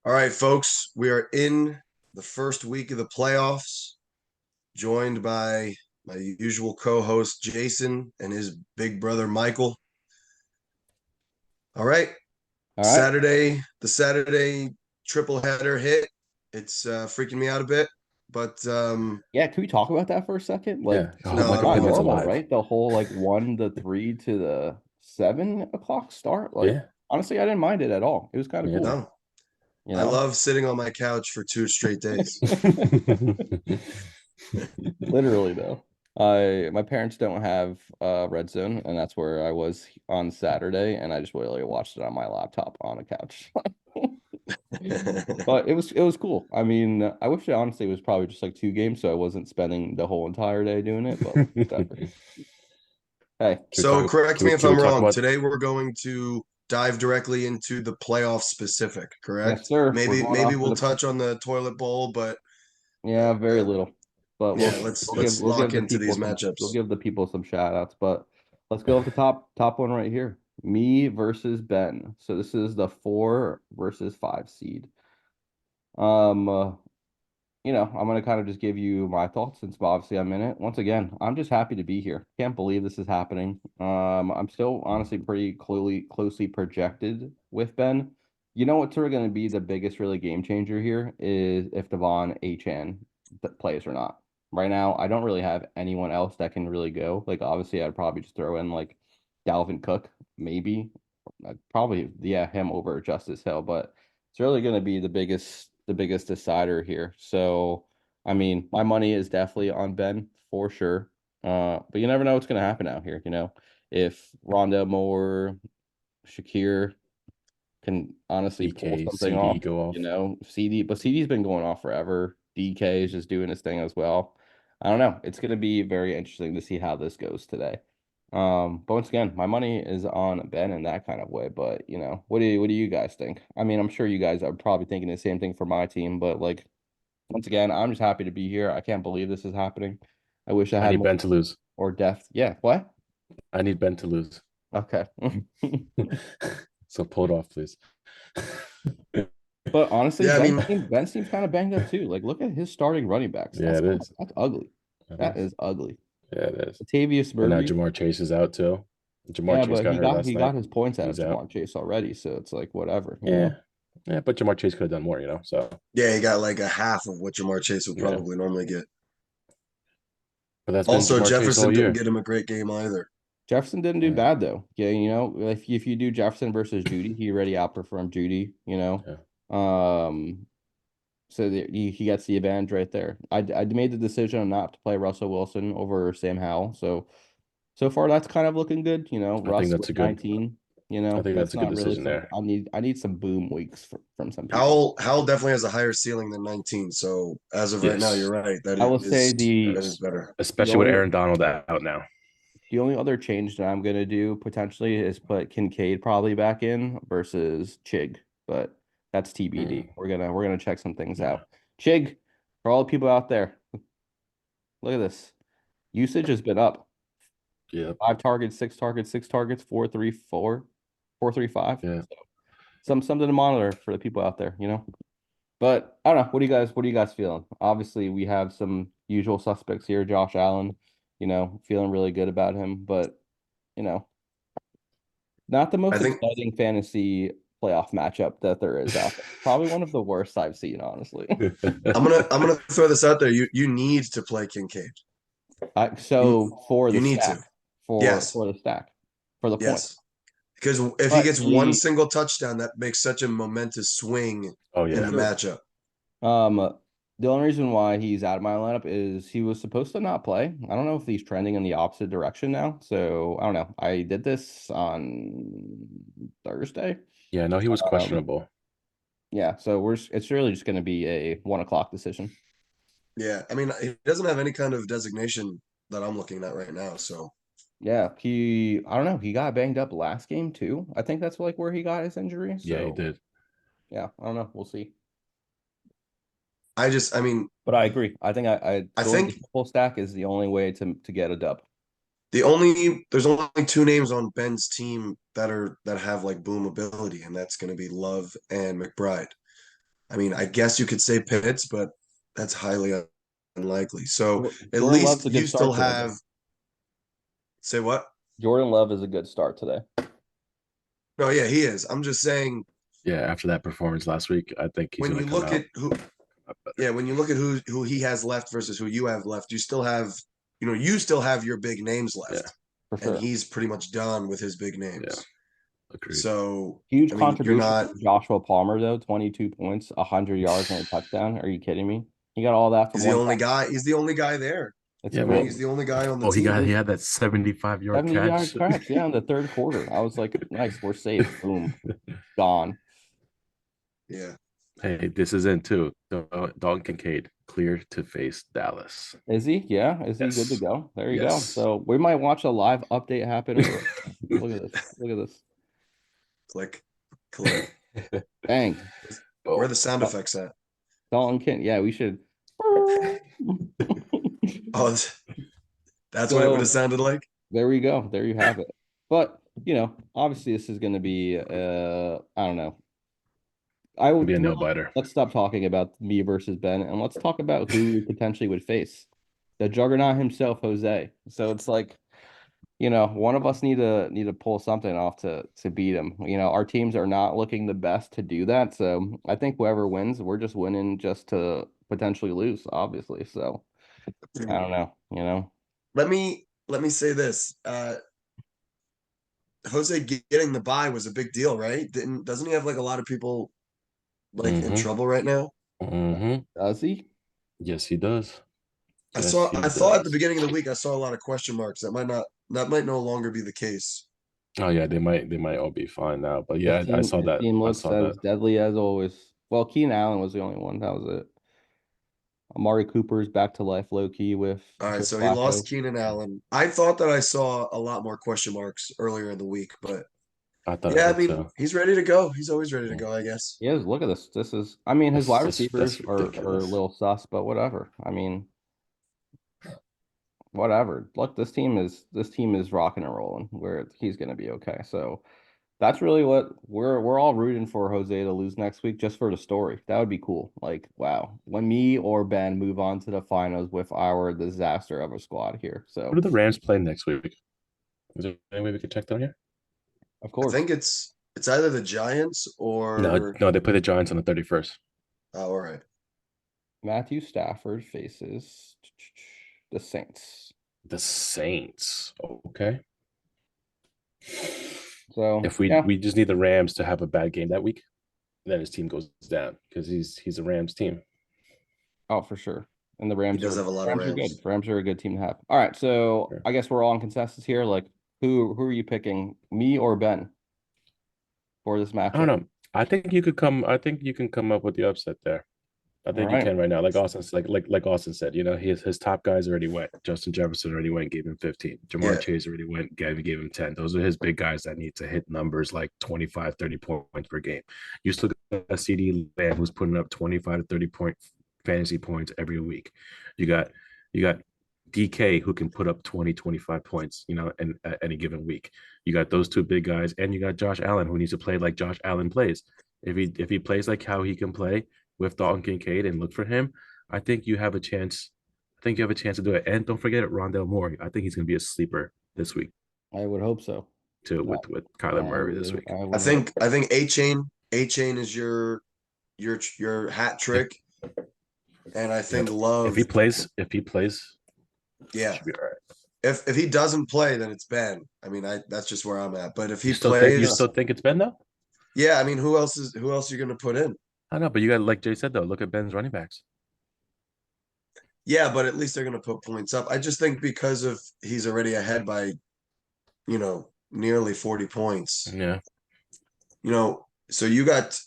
All right, folks, we are in the first week of the playoffs, joined by my usual co-host Jason and his big brother Michael. All right, All right. the Saturday triple header hit. It's freaking me out a bit, but Yeah, can we talk about that for a second? Like, Yeah, I it's hope no, I my don't not want opinions to. normal, alive. right? The whole like 1 to 3 to the 7 o'clock start. Like, Yeah, honestly, I didn't mind it at all. It was kind of yeah. cool, No, you I know? love sitting on my couch for 2 straight days. Literally though. My parents don't have Red Zone, and that's where I was on Saturday, and I just literally watched it on my laptop on a couch. But it was cool. I mean, I wish it honestly was probably just like 2 games, so I wasn't spending the whole entire day doing it, but whatever. Hey, So correct Can me we if can we I'm talk wrong. about? Today we're going to dive directly into the playoff specific, yes, correct? sir. We're Maybe going maybe off for we'll the touch on the toilet bowl, but yeah, very uh, little. But yeah, we'll let's we'll give let's we'll lock give the into people these some we'll matchups. give the people some shout outs. But let's go with the top one right here. Me versus Ben. So this is the 4 versus 5 seed. Um uh, I'm gonna kind of just give you my thoughts since obviously I'm in it. Once again, I'm just happy to be here. Can't believe this is happening. I'm still honestly pretty closely projected with Ben. You know what's really going to be the biggest really game changer here is if Devon Achan plays or not. Right now, I don't really have anyone else that can really go. Like obviously, I'd probably just throw in like Dalvin Cook, maybe. Probably yeah, him over Justice Hill, but it's really going to be the biggest decider here. So, I mean, my money is definitely on Ben for sure. But you never know what's going to happen out here. If Rondell Moore, Shakir can honestly pull DK, something CD off, go off. but CD's been going off forever. DK is just doing his thing as well. I don't know. It's going to be very interesting to see how this goes today. But once again, my money is on Ben in that kind of way. But what do you guys think? I mean, I'm sure you guys are probably thinking the same thing for my team, but like once again, I'm just happy to be here. I can't believe this is happening. I wish I I had need more Ben to lose. or depth. Yeah, what? I need Ben to lose. Okay. So pull it off, please. But honestly, Yeah, I mean, Ben seems kind of banged up too. Like, look at his starting running backs. Yeah, it is. That's ugly. It That is. is ugly. Yeah, it is. Latavius And now Murray. Jamar Chase is out too. Jamar Yeah, Chase but got he hurt got last he got night. his points out of He's out. Jamar Chase already, so it's like whatever. Yeah. Yeah, but Jamar Chase could have done more. So yeah, he got like a half of what Jamar Chase would yeah. probably normally get. But that's been Also, Jamar Chase all Jefferson didn't year. get him a great game either. Jefferson didn't do Yeah. bad though. Yeah, if you do Jefferson versus Judy, he already outperformed Judy. Yeah. Um, so he gets the advantage right there. I made the decision not to play Russell Wilson over Sam Howell. So far that's kind of looking good. I think Russ that's with a good 19. I think That's that's a good not really decision some. there. I need some boom weeks from some people. Howell definitely has a higher ceiling than 19. So as of right now, you're Yes. right. That I will say is that the is Yes. better. the Especially with only Aaron Donald out now. the only other change that I'm gonna do potentially is put Kincaid probably back in versus Chig, but that's TBD. Mm, We're gonna check some things yeah. out. Chig, for all the people out there, look at this. Usage has been up. Yep. 5 targets, 6 targets, 6 targets, 4-3-4, 4-3-5. Yeah. Something to monitor for the people out there. But I don't know. What are you guys feeling? Obviously, we have some usual suspects here. Josh Allen, feeling really good about him, but you know, not the I most think exciting fantasy playoff matchup that there is out there. Probably one of the worst I've seen, honestly. I'm gonna throw this out there. You need to play Kincaid. You So for the you need to. stack, for Yes. for the stack, for the point. Yes. Because if he But gets one he single touchdown, that makes such a momentous swing Oh in for the yeah. sure. matchup. The only reason why he's out of my lineup is he was supposed to not play. I don't know if he's trending in the opposite direction now. So I don't know. I did this on Thursday. Yeah, no, he was Um, questionable. yeah, so it's really just going to be a 1 o'clock decision. Yeah. I mean, he doesn't have any kind of designation that I'm looking at right now. So Yeah, I don't know. He got banged up last game too. I think that's like where he got his injury. Yeah, he So did. yeah, I don't know. We'll see. I mean, But I agree. I think I I going the think triple stack is the only way to get a dub. there's only two names on Ben's team that have like boom ability, and that's gonna be Love and McBride. I mean, I guess you could say Pitts, but that's highly unlikely. So at Jordan Love's least a good you still start today. have, say what? Jordan Love is a good start today. No, yeah, he is. I'm just saying Yeah, after that performance last week, I think he's when going you to come look out at who, a lot better. yeah, when you look at who he has left versus who you have left, you still have, you still have your big names Yeah, left, For and sure. he's pretty much done with his big yeah, names. agreed. So, Huge I mean, you're contribution not. from Joshua Palmer, though. 22 points, 100 yards, and a touchdown. Are you kidding me? He got all that from He's the one only time. guy. He's the only guy there. It's Yeah, I mean, well, he's crazy. the only guy on the oh, he team. had that 75-yard 70-yard catch. catch, yeah, in the third quarter. I was like, nice, we're safe. Boom, gone. Yeah. Hey, this is in too. Dalton Kincaid clear to face Dallas. Is he? Yeah. Is he good to Yes, go? There you go. yes. So we might watch a live update happen. Look at this. Look at this. Click, click. Bang. Where Oh, are the sound effects at? Dalton Kent. Yeah, we should. Oh, that's what it would have So sounded like. there we go. There you have it. But obviously this is going to be I don't know. I be would a nail biter. let's stop talking about me versus Ben and let's talk about who we potentially would face. The juggernaut himself, Jose. So it's like, one of us need to pull something off to beat him. Our teams are not looking the best to do that. So I think whoever wins, we're just winning just to potentially lose, obviously. So I don't know. Let me say this. Jose getting the bye was a big deal, right? Doesn't he have like a lot of people like in Mm-hmm. trouble right now? Mm-hmm. Does he? Yes, he does. I Yes, saw he I thought at the does. beginning of the week I saw a lot of question marks. That might no longer be the case. Oh yeah, they might all be fine now. But His yeah, I team saw his that. team I looks saw that. as deadly as always. Well, Keenan Allen was the only one. That was it. Amari Cooper's back to life low key with All right, Joe so he lost Flacco. Keenan Allen. I thought that I saw a lot more question marks earlier in the week, but I thought I yeah, I did mean, too. he's ready to go. He's always ready to Yeah. go, I guess. He is. Look at this. This is. I mean, his wide That's receivers are a ridiculous. little sus, but whatever. I mean, whatever. Look, this team is rocking and rolling. Where he's gonna be okay. So that's really what we're all rooting for Jose to lose next week, just for the story. That would be cool. Like, wow, when me or Ben move on to the finals with our disaster of a squad here. Who So do the Rams play next week? Is there any way we could check down here? of I course, think it's either the Giants No, or no, they play the Giants on the 31st. oh, all right. Matthew Stafford faces the Saints. The Saints. Okay. So If we yeah, we just need the Rams to have a bad game that week, then his team goes down because he's a Rams team. oh for sure. And the He Rams does are have a lot of Rams are good. Rams. Rams are a good team to have. All right, so Yeah. I guess we're all on consensus here. Like, who are you picking, me or Ben, for this I don't matchup? know. I think you can come up with the upset there. I All think you right, can right now. Like Austin said, his top guys already went. Justin Jefferson already went, gave him 15. Jamar Yeah. Chase already went, gave him 10. Those are his big guys that need to hit numbers like 25, 30 points per game. You still got a CD Lamb who's putting up 25 to 30 point fantasy points every week. You got DK who can put up 20, 25 points, in at any given week. You got those two big guys, and you got Josh Allen who needs to play like Josh Allen plays. If he plays like how he can play with Dalton Kincaid and look for him, I think you have a chance. I think you have a chance to do it. And don't forget Rondell Moore. I think he's going to be a sleeper this week I would hope so. too I, with Kyler I Murray this would week. I I would hope. think I think A Chain is your hat trick. And I think Yep. Love, If he plays, yeah. should be all right. If he doesn't play, then it's Ben. I mean, that's just where I'm at. But if he You plays, still think it's Ben though? yeah, I mean, who else are you gonna put in? I know, but you got like Jay said though. Look at Ben's running backs. Yeah, but at least they're gonna put points up. I just think because of he's already ahead by, nearly 40 points. Yeah, So you got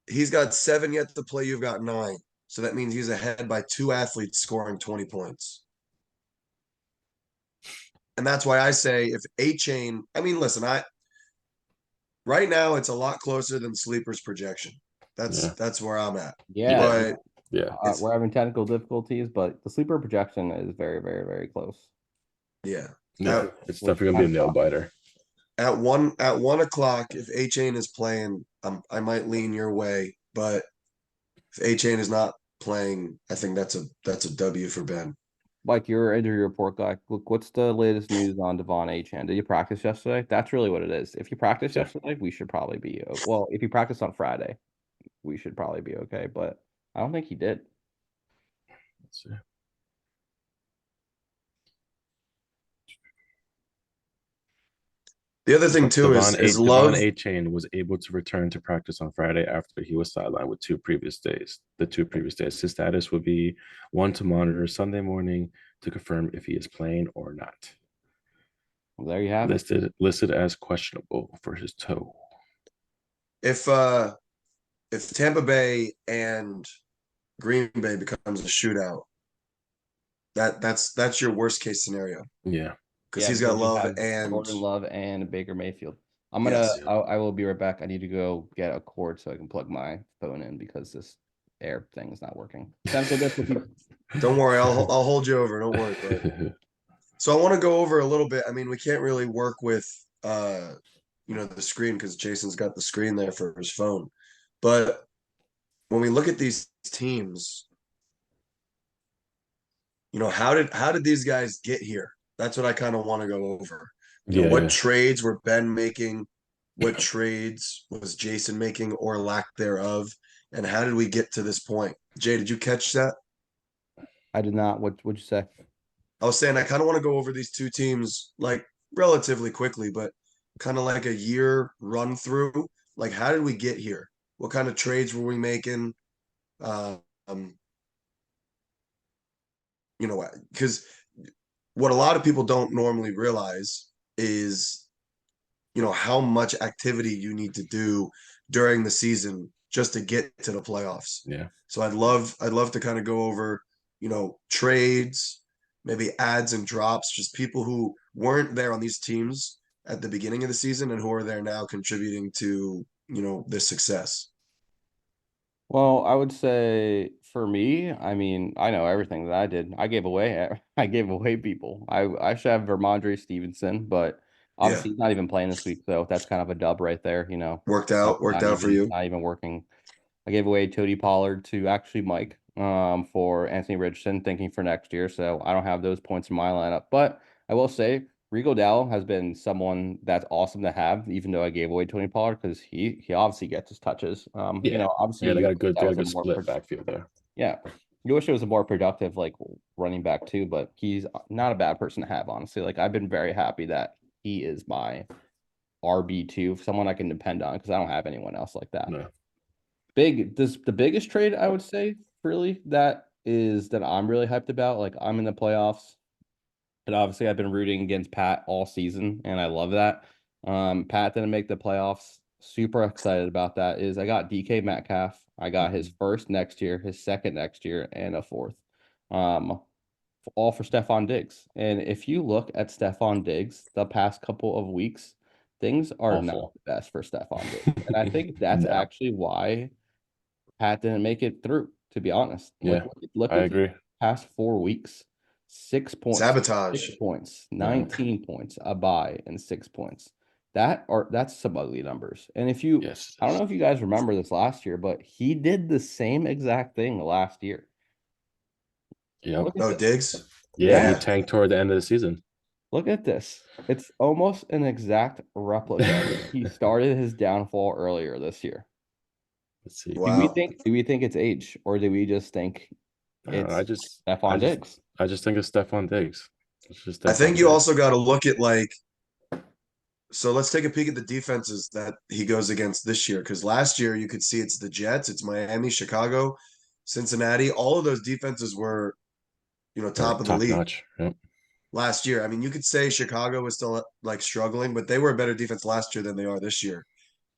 he's got 7 yet to play, you've got 9. So that means he's ahead by 2 athletes scoring 20 points. And that's why I say if A Chain, I mean, listen, right now it's a lot closer than Sleeper's projection. yeah, That's where I'm at. Yeah, yeah, But yeah. it's we're having technical difficulties, but the sleeper projection is very, very, very close. yeah. Yeah, At it's Which definitely gonna kind be of a nail sucks. biter. at 1 o'clock, if A Chain is playing, I might lean your way. but if A-Chain is not playing, I think that's a W for Ben. Mike, you're injury report guy. Look, what's the latest news on Devon Achane? Did you practice yesterday? That's really what it is. If you practiced Yeah. yesterday, we should probably be well. If you practiced on Friday, we should probably be okay. But I don't think he did. Let's see. The other thing too Devon Love. Achane was able to return to practice on Friday after he was sidelined with two previous days. The two previous days, his status would be one to monitor Sunday morning to confirm if he is playing or not. Well, there you have it. Listed as questionable for his toe. If Tampa Bay and Green Bay becomes a shootout, that's your worst case scenario. Yeah. Because Yeah, he's got because you Love have and Jordan Love and Baker Mayfield. I'm gonna. yes. I will be right back. I need to go get a cord so I can plug my phone in because this air thing is not working. Technical difficulty. Don't worry, I'll hold you over. Don't worry, bud. So I want to go over a little bit. I mean, we can't really work with the screen because Jason's got the screen there for his phone. But when we look at these teams, how did these guys get here? That's what I kind of want to go over. What trades were Ben making? What trades was Jason making or lack thereof? And how did we get to this point? Jay, did you catch that? I did not. What'd you say? I was saying I kind of want to go over these two teams like relatively quickly, but kind of like a year run through. Like, how did we get here? What kind of trades were we making? Um, because what a lot of people don't normally realize is, how much activity you need to do during the season just to get to the playoffs. Yeah. So I'd love to kind of go over, trades, maybe adds and drops, just people who weren't there on these teams at the beginning of the season and who are there now contributing to, this success. Well, I would say for me, I mean, I know everything that I did. I gave away I gave away people. I should have Vermondre Stevenson, but Yeah. obviously he's not even playing this week, so that's kind of a dub right there, Worked out for you. Not even working. I gave away Cody Pollard to actually Mike for Anthony Richardson, thinking for next year. So I don't have those points in my lineup. But I will say Rigo Dowell has been someone that's awesome to have, even though I gave away Tony Pollard because he obviously gets his touches. Obviously they got a good more split backfield there. Yeah. You wish it was a more productive like running back too, but he's not a bad person to have, honestly. Like I've been very happy that he is my RB2, someone I can depend on because I don't have anyone else like that. No. The biggest trade I would say really that I'm really hyped about. Like I'm in the playoffs, and obviously I've been rooting against Pat all season, and I love that. Pat didn't make the playoffs. Super excited about that. Is I got DK Metcalf. I got his first next year, his second next year, and a fourth. All for Stephon Diggs. And if you look at Stephon Diggs the past couple of weeks, things are not the best for Stephon Diggs. And I think that's actually why Pat didn't make it through, to be honest. Yeah, look I at agree. the past 4 weeks. 6 points. Sabotage. 6 points, 19 points, a bye, and 6 points. That's some ugly numbers. And if you I don't know if you guys remember this last year, but he did the same exact thing last year. Yeah. No, Diggs? Yeah, he tanked toward the end of the season. Look at this. It's almost an exact replica. He started his downfall earlier this year. Let's see. Wow. Do we think it's age, or do we just think it's Stephon Diggs? I just think it's Stephon Diggs. I think you also got to look at so let's take a peek at the defenses that he goes against this year. Because last year you could see it's the Jets, it's Miami, Chicago, Cincinnati. All of those defenses were, top of the league. Notch. Yep. Last year. I mean, you could say Chicago was still struggling, but they were a better defense last year than they are this year.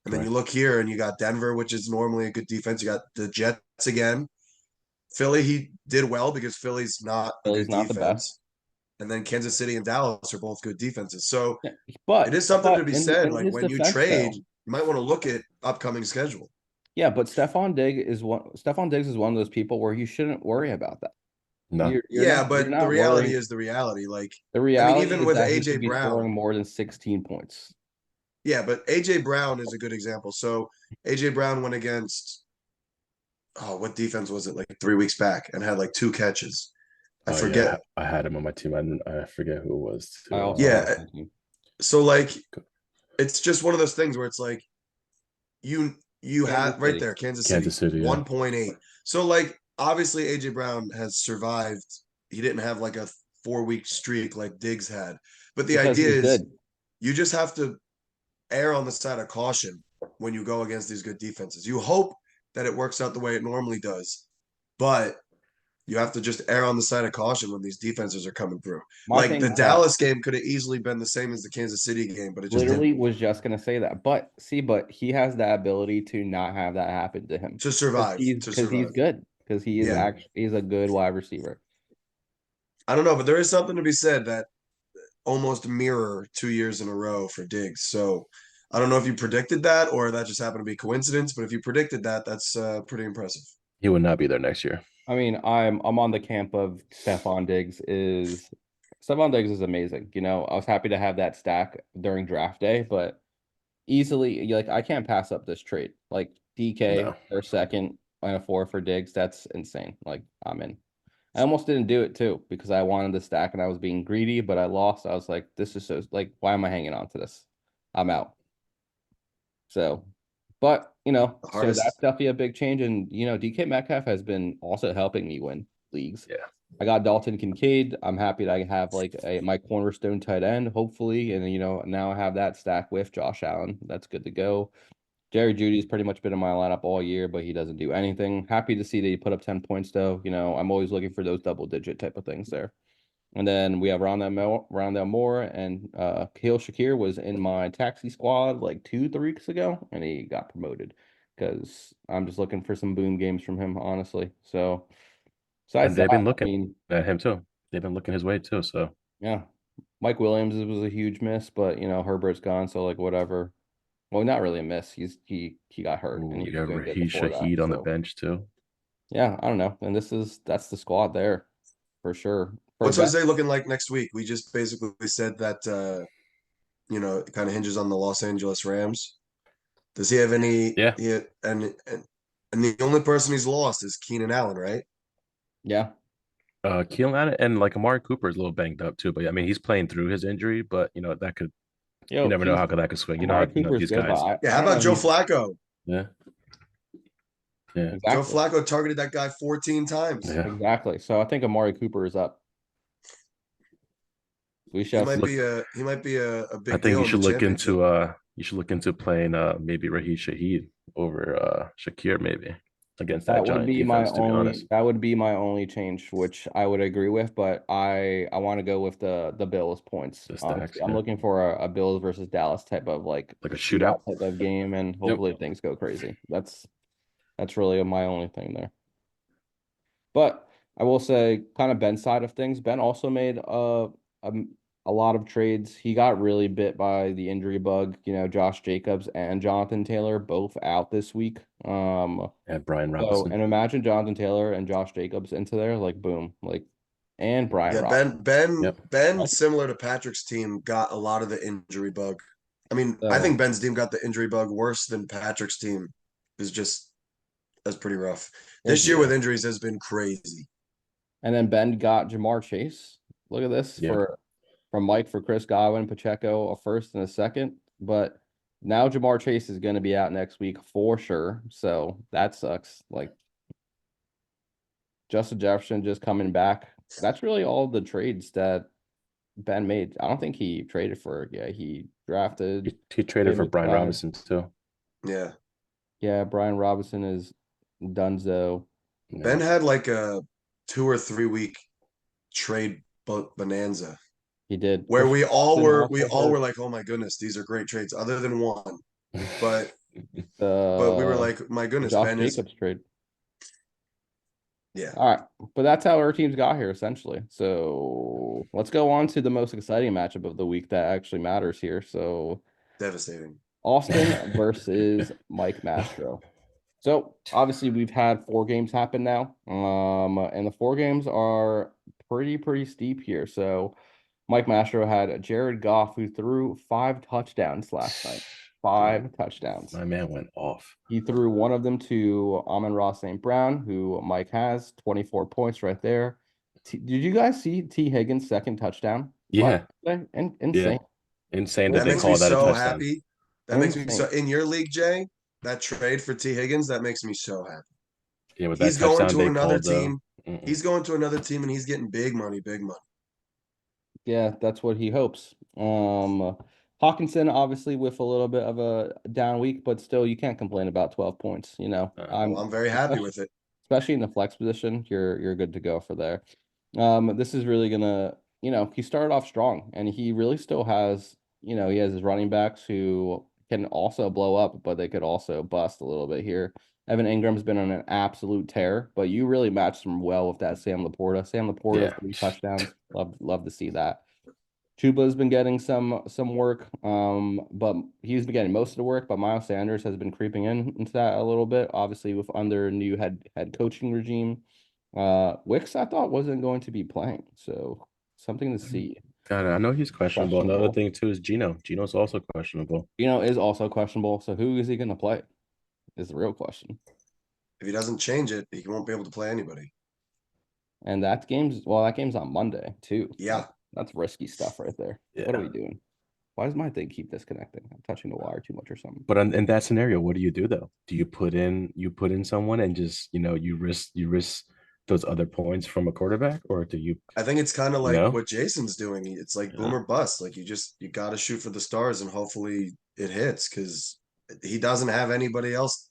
And then you look here and you got Denver, which is normally a good defense. You got the Jets again. Philly, he did well because Philly's not a good defense. The best. And then Kansas City and Dallas are both good defenses. So but it is something to be said. Like when you trade, you might want to look at upcoming schedule. Yeah, but Stephon Diggs is one of those people where you shouldn't worry about that. No. But the reality is the reality. Like the reality, even is with that AJ Brown scoring more than 16 points. Yeah, but AJ Brown is a good example. So AJ Brown went against oh, what defense was it like 3 weeks back and had like 2 catches? I Oh yeah, forget. I had him on my team. I forget who it was I too. also have Yeah. my team. So like it's just one of those things where it's like you Kansas had right City. there, Kansas City, Kansas City. Yeah, 1.8. So like obviously AJ Brown has survived. He didn't have like a 4 week streak like Diggs had. But the Because idea he's is good. you just have to err on the side of caution when you go against these good defenses. You hope that it works out the way it normally does, but you have to just err on the side of caution when these defenses are coming through. My Like thing the is that Dallas game could have easily been the same as the Kansas City game, but it just didn't. literally was just gonna say that. But see, but he has the ability to not have that happen to him. To Because survive, he's to because he's survive. good. Because he is Yeah. actually he's a good wide receiver. I don't know, but there is something to be said that almost mirror 2 years in a row for Diggs. So I don't know if you predicted that or that just happened to be coincidence, but if you predicted that, that's pretty impressive. he would not be there next year. I mean, I'm on the camp of Stephon Diggs is amazing. You know, I was happy to have that stack during draft day, but easily like I can't pass up this trade. Like DK No, for a second and a 4 for Diggs, that's insane. Like I'm in. I almost didn't do it too because I wanted the stack and I was being greedy, but I lost. I was like, this is so like, why am I hanging on to this? I'm out. So, but The so that's hardest. definitely a big change. And DK Metcalf has been also helping me win leagues. yeah, I got Dalton Kincaid. I'm happy that I have like my cornerstone tight end, hopefully, and now I have that stack with Josh Allen. That's good to go. Jerry Judy's pretty much been in my lineup all year, but he doesn't do anything. Happy to see that he put up 10 points though. I'm always looking for those double digit type of things there. And then we have Rondell Moore and Khalil Shakir was in my taxi squad like 2 3 weeks ago, and he got promoted because I'm just looking for some boom games from him, honestly. So besides and that, they've been I looking mean, at him too. They've been looking his way too. So yeah, Mike Williams was a huge miss, but Herbert's gone, so like whatever. Well, not really a miss. He got hurt and ooh, he you was have doing good Raheem before that. Shaheed on the So bench too. yeah, I don't know. And that's the squad there for sure. For What's bet, Jose looking like next week? We just basically said that it kind of hinges on the Los Angeles Rams. Does he have any? Yeah, And the only person he's lost is Keenan Allen, right? yeah. Keelan Allen and like Amari Cooper is a little banged up too. But I mean, he's playing through his injury. But that could you never know He's how that could swing. You know Amari how Cooper's these good, but guys. Yeah. I How don't know. about Joe He's Flacco? Yeah, yeah, Joe exactly, Flacco targeted that guy 14 times. yeah. exactly. So I think Amari Cooper is up. We He shall might see. Look, be a I big think deal in the championship. you should look into playing maybe Raheem Shaheed over Shakir maybe against that That would giant be my defense. To be honest, only. That would be my only change, which I would agree with. But I want to go with the Bills points. the Honestly, stacks, I'm yeah, looking for a Bills versus Dallas type of like like a shootout. shootout type of game, and Yep. hopefully things go crazy. That's really my only thing there. But I will say, kind of Ben's side of things, Ben also made a lot of trades. He got really bit by the injury bug. Josh Jacobs and Jonathan Taylor both out this week. And Brian So Robinson. and imagine Jonathan Taylor and Josh Jacobs into there, like boom, like and Brian Yeah, Rob. Ben, similar to Patrick's team, got a lot of the injury bug. I mean, I So think Ben's team got the injury bug worse than Patrick's team. Is just that's pretty rough. This year it's with Yeah, injuries has been crazy. and then Ben got Jamar Chase. Look at this yeah. from Mike for Chris Godwin, Pacheco, a first and a second. But now Jamar Chase is going to be out next week for sure. So that sucks. Like Justin Jefferson just coming back. That's really all the trades that Ben made. I don't think he traded for. Yeah, he drafted He traded for famous Brian guy. Robinson too. Yeah, Yeah, Brian Robinson is Dunzo. Yeah. Ben had like a 2 or 3 week trade bonanza He did. where we Also all were hurt. like, oh my goodness, these are great trades, other than one. But we were The like, my goodness, Josh Ben is Jacobs trade. yeah, All right, but that's how our teams got here essentially. So let's go on to the most exciting matchup of the week that actually matters here. So devastating. Austin versus Mike Mastro. So obviously we've had 4 games happen now. And the 4 games are pretty steep here. So Mike Mastro had Jared Goff who threw 5 touchdowns last night. 5 touchdowns. My man went off. He threw one of them to Amon-Ra St. Brown, who Mike has 24 points right there. Did you guys see T. Higgins' second touchdown? Yeah, Insane. insane that That they makes me call that a so touchdown. happy. That makes me so Insane. in your league, Jay, that trade for T. Higgins, that makes me so happy. Yeah, with that He's going touchdown to they another called though. team. He's going to another team and he's getting big money, big money. Yeah, that's what he hopes. Hawkinson obviously with a little bit of a down week, but still you can't complain about 12 points, you know. Oh, I'm very happy with it. Especially in the flex position, you're good to go for there. This is really gonna, he started off strong and he really still has, he has his running backs who can also blow up, but they could also bust a little bit here. Evan Ingram's been on an absolute tear, but you really matched him well with that Sam Laporta. Sam Laporta, Yeah. 3 touchdowns. Love to see that. Chuba's been getting some work, but he's been getting most of the work. But Miles Sanders has been creeping into that a little bit, obviously with under new head coaching regime. Wicks I thought wasn't going to be playing, so something to see. God, I know he's questionable. Another thing too is Gino. Gino's also questionable. Is also questionable. So who is he going to play? Is the real question. If he doesn't change it, he won't be able to play anybody. And that game's on Monday too. Yeah. That's risky stuff right there. Yeah. What are we doing? Why does my thing keep disconnecting? I'm touching the wire too much or something. But in that scenario, what do you do though? Do you put in someone and just you risk those other points from a quarterback, or do you? I think it's kind of like No? what Jason's doing. It's like Yeah. boom or bust. Like you got to shoot for the stars and hopefully it hits because he doesn't have anybody else.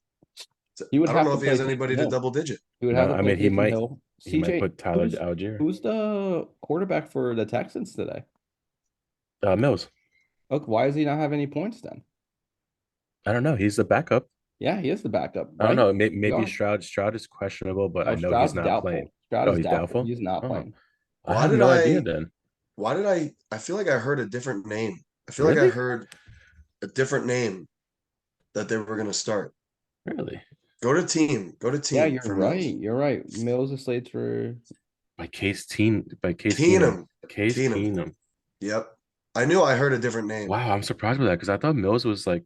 He would I don't have know to if he play has anybody Taysom to Hill. double digit. He would No, have to I play mean, he Taysom might- Hill. He might CJ, put Tyler Algier. who's the quarterback for the Texans today? Mills. Look, why does he not have any points then? I don't know. He's the backup. Yeah, he is the backup, I right? don't know. Maybe Yeah. Stroud. Stroud is questionable, but No, I know he's Stroud's not playing. doubtful. Stroud Oh, is he's doubtful. doubtful. He's not Oh, playing. I Why have did no I idea then. Why did I feel like I heard a different name. I feel like I Really? heard a different name that they were going to start. Really? Go to team Yeah, you're for right. Mills. You're right. Mills is slated for By Case Keenum. Case Keenum. Keenum. Yep. I knew I heard a different name. Wow, I'm surprised with that because I thought Mills was like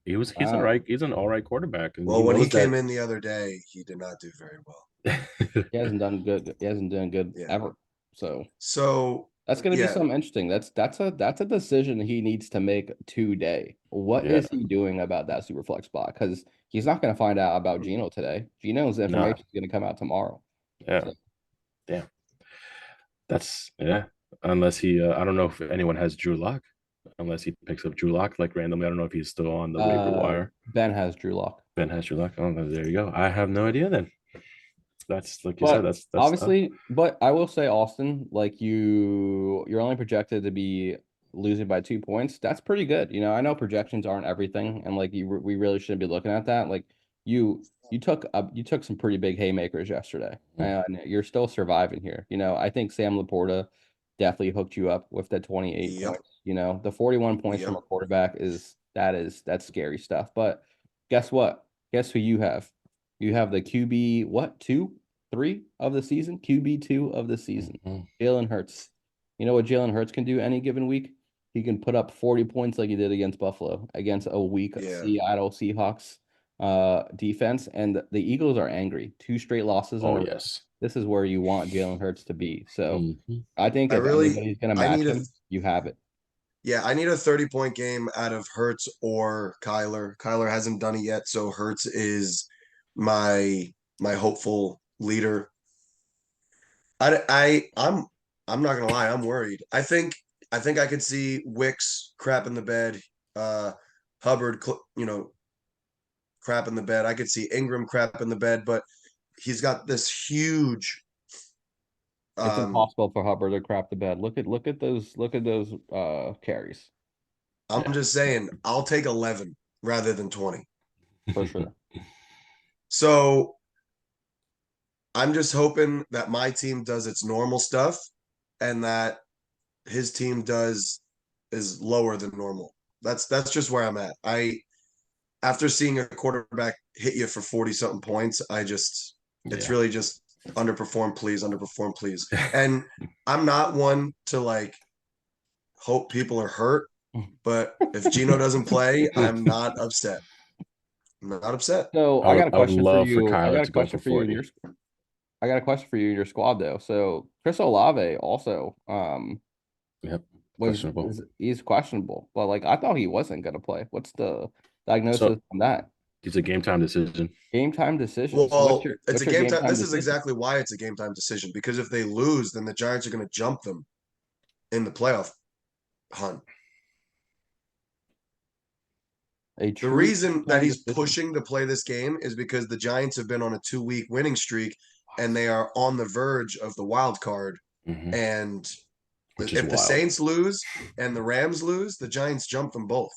he's an wow. he's an all right quarterback. And Well, he when he knows came that in the other day, he did not do very well. He hasn't done good. He hasn't done good Yeah. ever. So So that's going to be yeah, something interesting. That's a decision he needs to make today. What Yeah. is he doing about that super flex spot? Because he's not going to find out about Geno today. Geno's information is going to come out tomorrow. Yeah. So, Yeah. That's Unless he I don't know if anyone has Drew Lock. Unless he picks up Drew Lock like randomly. I don't know if he's still on the waiver wire. Ben has Drew Lock. Ben has Drew Lock. Oh, there you go. I have no idea then. That's like you But said, that's obviously, but I will say, Austin, like you're only projected to be losing by 2 points. That's pretty good. I know projections aren't everything, and like we really shouldn't be looking at that. Like you took some pretty big haymakers yesterday, and you're still surviving here. I think Sam Laporta definitely hooked you up with the 28 Yep. points. The 41 points from a quarterback that's scary stuff. But guess what? Guess who you have? You have the QB, what, 2, 3 of the season? QB2 of the season. Jalen Hurts. You know what Jalen Hurts can do any given week? He can put up 40 points like he did against Buffalo, against a weak Seattle Seahawks defense. And the Eagles are angry. 2 straight losses in a row. This is where you want Jalen Hurts to be. So I think if anybody's going to match him, you have it. Yeah, I need a 30-point game out of Hurts or Kyler. Kyler hasn't done it yet, so Hurts is my hopeful leader. I'm not gonna lie, I'm worried. I think I could see Wicks crap in the bed, Hubbard, crap in the bed. I could see Ingram crap in the bed, but he's got this huge. It's impossible for Hubbard to crap the bed. Look at those carries. I'm just saying, I'll take 11 rather than 20. For sure. So I'm just hoping that my team does its normal stuff and that his team is lower than normal. That's just where I'm at. After seeing a quarterback hit you for 40 something points, it's really just underperform, please. And I'm not one to like hope people are hurt. But if Gino doesn't play, I'm not upset. I'm not upset. So I I got would, a I would question for love for you. I Kyler got a to go question for for you in 40. your I got a question for you in your squad though. So Chris Olave also Yep, was questionable. he's questionable, but like I thought he wasn't gonna play. What's the So diagnosis on that? it's a game time decision. Game time decision. So Well, it's a what's your game game time. time This is decision? exactly why it's a game time decision because if they lose, then the Giants are going to jump them in the playoff hunt. A The true game reason that time he's decision. pushing to play this game is because the Giants have been on a 2-week winning streak and they are on the verge of the wild card. Hmm. And Which is if the wild. Saints lose and the Rams lose, the Giants jump them both.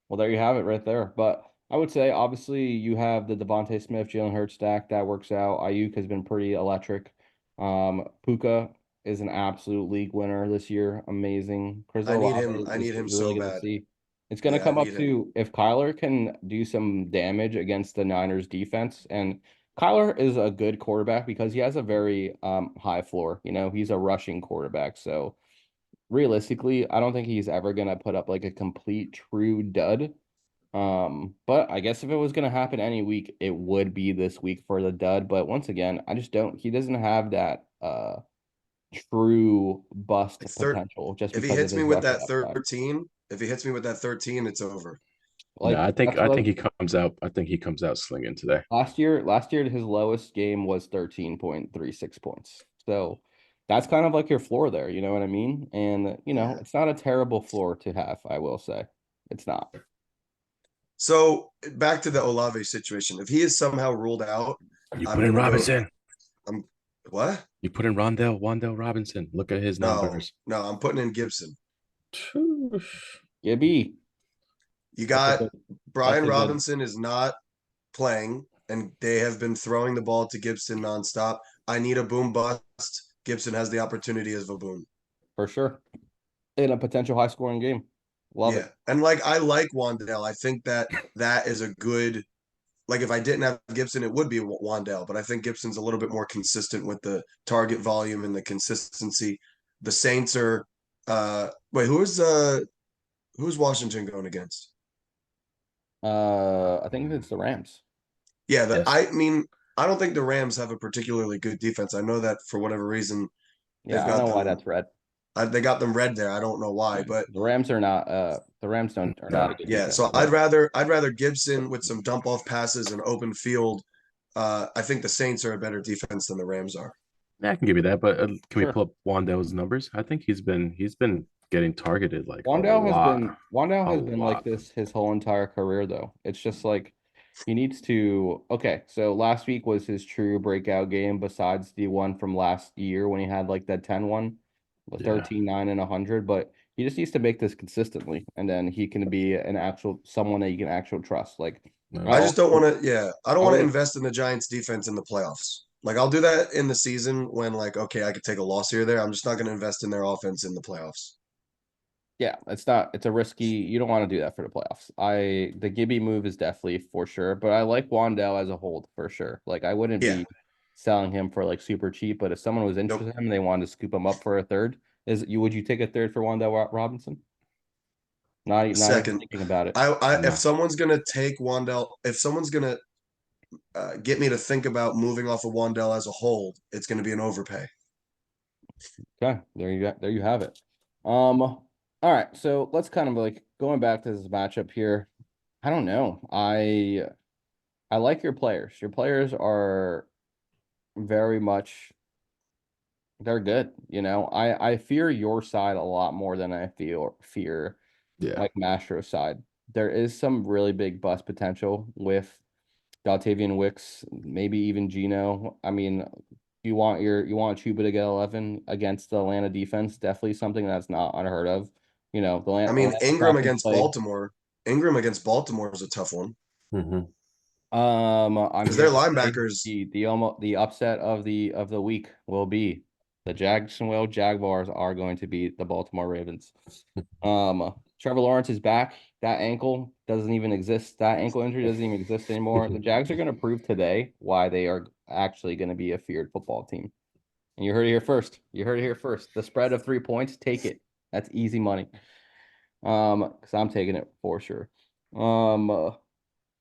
Well, there you have it right there. But I would say obviously you have the Devontae Smith, Jalen Hurts stack that works out. Ayuk has been pretty electric. Puka is an absolute league winner this year. Amazing. Chris I need him. Olave I need him is really so good to bad. see. It's going to Yeah, I come up need him. to if Kyler can do some damage against the Niners defense. And Kyler is a good quarterback because he has a very high floor. You know, he's a rushing quarterback. So realistically, I don't think he's ever going to put up like a complete true dud. But I guess if it was going to happen any week, it would be this week for the dud. But once again, I just don't, he doesn't have that true bust Like potential just if he because of hits me his with rushing that upside. 13, if he hits me with that 13, it's over. No, Like I think that's I what think he comes out. I think he comes out slinging today. last year his lowest game was 13.36 points. So that's kind of like your floor there, you know what I mean? And you know, Yeah. it's not a terrible floor to have, I will say. It's not. So back to the Olave situation. If he is somehow ruled out, You I'm put in gonna go. Robinson. I'm what? You put in Wandale Robinson. Look at his No, numbers. no, I'm putting in Gibson. Gibby. You That's a got good that's Brian a good Robinson is not playing, and they have been throwing the ball to Gibson nonstop. I need a boom bust. Gibson has the opportunity as a boom. for sure. In a potential high scoring game. Love Yeah, it. and like I like Wandale. I think that that is a good. Like if I didn't have Gibson, it would be Wandale, but I think Gibson's a little bit more consistent with the target volume and the consistency. The Saints are. Wait, who's Washington going against? I think it's the Rams. Yeah, Yes. I mean, I don't think the Rams have a particularly good defense. I know that for whatever reason they've Yeah, I got know why them. that's red. They got them red there. I don't know why, but The Rams are not the Rams don't are not No. a good yeah. defense So at all. I'd rather Gibson with some dump off passes and open field. I think the Saints are a better defense than the Rams are. Yeah, I can give you that. But can we Sure. pull up Wandale's numbers? I think he's been getting targeted like Wandale a has been like lot. this his whole entire career though. It's just like he needs to okay, so last week was his true breakout game besides the one from last year when he had like that 10-1, the Yeah. 13, 9, and 100, but he just needs to make this consistently and then he can be an actual someone that you can actually trust. Like I I just also don't want to. Yeah, I don't I want to would invest in the Giants defense in the playoffs. Like I'll do that in the season when like okay, I could take a loss here or there. I'm just not going to invest in their offense in the playoffs. yeah, it's not it's a risky you don't want to do that for the playoffs. The Gibby move is definitely for sure, but I like Wandell as a hold for sure. Like I wouldn't Yeah. be selling him for like super cheap, but if someone was interested Nope. in him and they wanted to scoop him up for a third, would you take a third for Wandell Robinson? Not even Second, thinking about it. I if No. someone's gonna take Wandell, if someone's gonna get me to think about moving off of Wandell as a hold, it's gonna be an overpay. Okay, there you have it. All right, so let's kind of like going back to this matchup here. I don't know. I like your players. Your players are very much they're good, you know. I fear your side a lot more than I fear Yeah. Mike Mastro's side. There is some really big bust potential with Daltavian Wicks, maybe even Gino. I mean, you want Chuba to get 11 against the Atlanta defense, definitely something that's not unheard of. You know, the I mean, Atlanta Falcons play. Ingram against Baltimore is a tough one Hmm. I'm because here their to say linebackers. the upset of the week will be the Jacksonville Jaguars are going to beat the Baltimore Ravens. Trevor Lawrence is back. That ankle doesn't even exist. That ankle injury doesn't even exist anymore. The Jags are going to prove today why they are actually going to be a feared football team. And you heard it here first. You heard it here first. The spread of 3 points, take it. That's easy money. Because I'm taking it for sure. But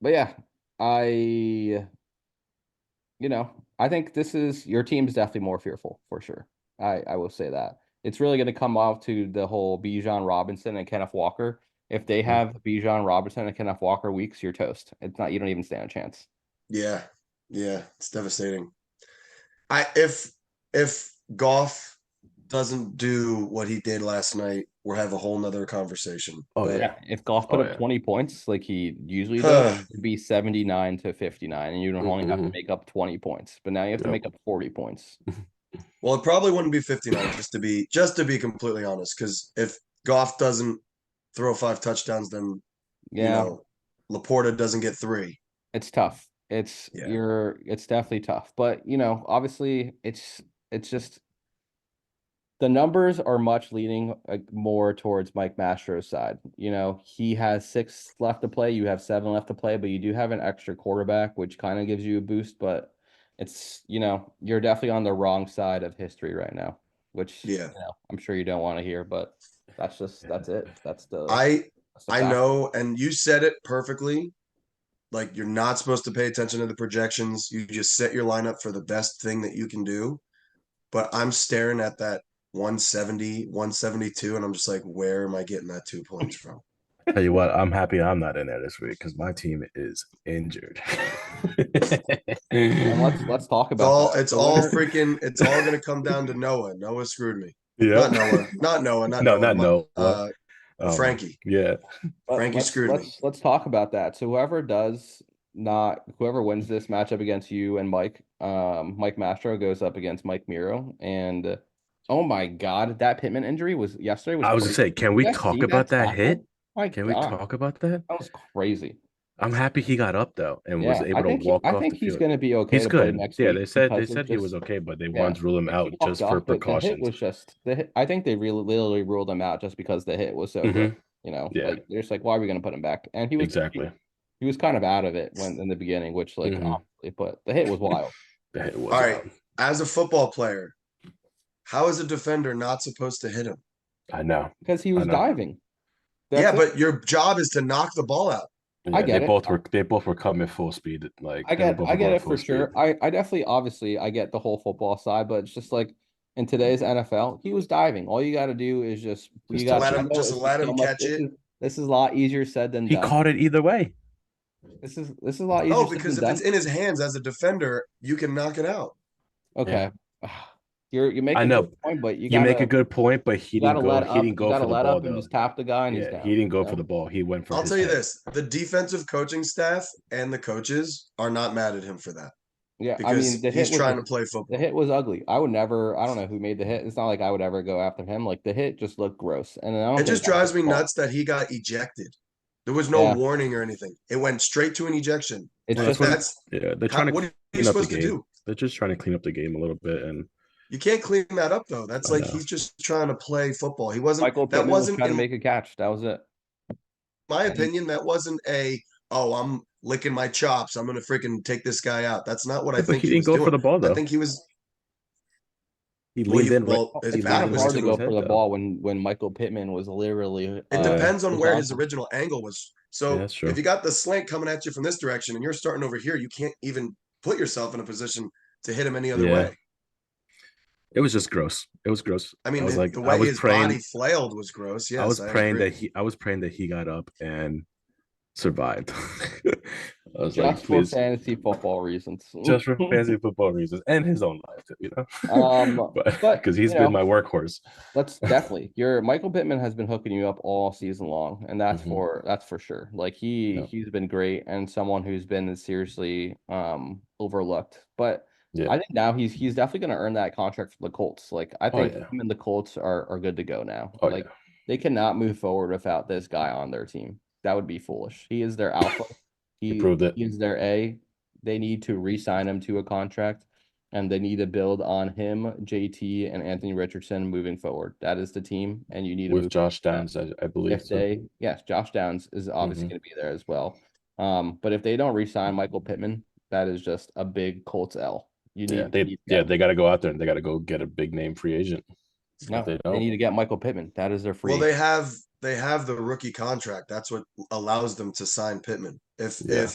yeah, I I think this is your team's definitely more fearful for sure. I will say that. It's really going to come off to the whole Bijan Robinson and Kenneth Walker. If they have Bijan Robinson and Kenneth Walker weeks, you're toast. It's not, you don't even stand a chance. Yeah. Yeah. It's devastating. If Goff doesn't do what he did last night, we'll have a whole nother conversation. Oh, But, yeah. If Goff put up 20 points like he usually does, it'd be 79 to 59, and you don't only have to make up 20 points. But now you have to make up 40 points. well, it probably wouldn't be 59, just to be completely honest, because if Goff doesn't throw 5 touchdowns, then Laporta doesn't get 3. It's tough. It's definitely tough. But obviously it's just the numbers are much leaning more towards Mike Mastro's side. He has 6 left to play. You have 7 left to play, but you do have an extra quarterback, which kind of gives you a boost. But it's, you're definitely on the wrong side of history right now, which I'm sure you don't want to hear, but that's it. That's I fact. know, and you said it perfectly. Like, you're not supposed to pay attention to the projections. You just set your lineup for the best thing that you can do. But I'm staring at that 170, 172, and I'm just like, where am I getting that 2 points from? Tell you what, I'm happy I'm not in there this week because my team is injured. And let's talk about that. It's all gonna come down to Noah. Noah screwed me. Yeah. Not Noah. Not Noah. Frankie. Yeah. Frankie screwed me. Let's talk about that. So whoever wins this matchup against you and Mike Mastro goes up against Mike Mero. And oh my God, that Pittman injury was yesterday. I was gonna say, can we talk about that hit? Can we talk about that? That was crazy. I'm happy he got up though and was able to walk off the field. I think he's going to be okay. He's good. Yeah, they said he was okay, but they wanted to rule him out just for precautions. The hit was just I think they literally ruled him out just because the hit was so good. Like they're just like, why are we going to put him back? And he was he was kind of out of it in the beginning, which obviously, but the hit was wild. The hit was all right. As a football player, how is a defender not supposed to hit him? I know, because he was diving. But your job is to knock the ball out. Yeah, they both were coming full speed. Like I get it for sure. I definitely, obviously, I get the whole football side, but it's just like in today's NFL, he was diving. All you got to do is just let him catch it. This is a lot easier said than done. He caught it either way. This is a lot easier. Oh, because if it's in his hands as a defender, you can knock it out. Okay. Yeah. You make a good point, but you make a good point, but he didn't go for the ball. And just tap the guy and he's down. He didn't go for the ball. He went for. I'll tell you this: the defensive coaching staff and the coaches are not mad at him for that. Yeah, because he's trying to play football. The hit was ugly. I don't know who made the hit. It's not like I would ever go after him. Like the hit just looked gross, and it just drives me nuts that he got ejected. There was no warning or anything. It went straight to an ejection. They're trying to. What are you supposed to do? They're just trying to clean up the game a little bit and. You can't clean that up though. That's like he's just trying to play football. He wasn't. Michael Pittman was trying to make a catch. That was it. My opinion, that wasn't I'm licking my chops. I'm gonna freaking take this guy out. That's not what I think. He didn't go for the ball though. I think he was. He leaned in. It's hard to go for the ball when Michael Pittman was literally. It depends on where his original angle was. So if you got the slant coming at you from this direction and you're starting over here, you can't even put yourself in a position to hit him any other way. It was just gross. It was gross. I mean, the way his body flailed was gross. Yes, I was praying that he got up and survived. I was just for fantasy football reasons. Just for fantasy football reasons and his own life, but because he's been my workhorse. Let's definitely. Your Michael Pittman has been hooking you up all season long, and that's for sure. Like he's been great and someone who's been seriously overlooked, but. Yeah. I think now he's definitely going to earn that contract for the Colts. Like I think him and the Colts are good to go now. They cannot move forward without this guy on their team. That would be foolish. He is their alpha. He proved it. He is their A. They need to re-sign him to a contract, and they need to build on him, JT, and Anthony Richardson moving forward. That is the team, and you need to with Josh Downs, I believe. Josh Downs is obviously going to be there as well. But if they don't re-sign Michael Pittman, that is just a big Colts L. You Yeah, need they got to go out there and they got to go get a big name free agent. no, If they they don't, need to get Michael Pittman. That is their free. Well, they have the rookie contract. That's what allows them to sign Pittman. Yeah.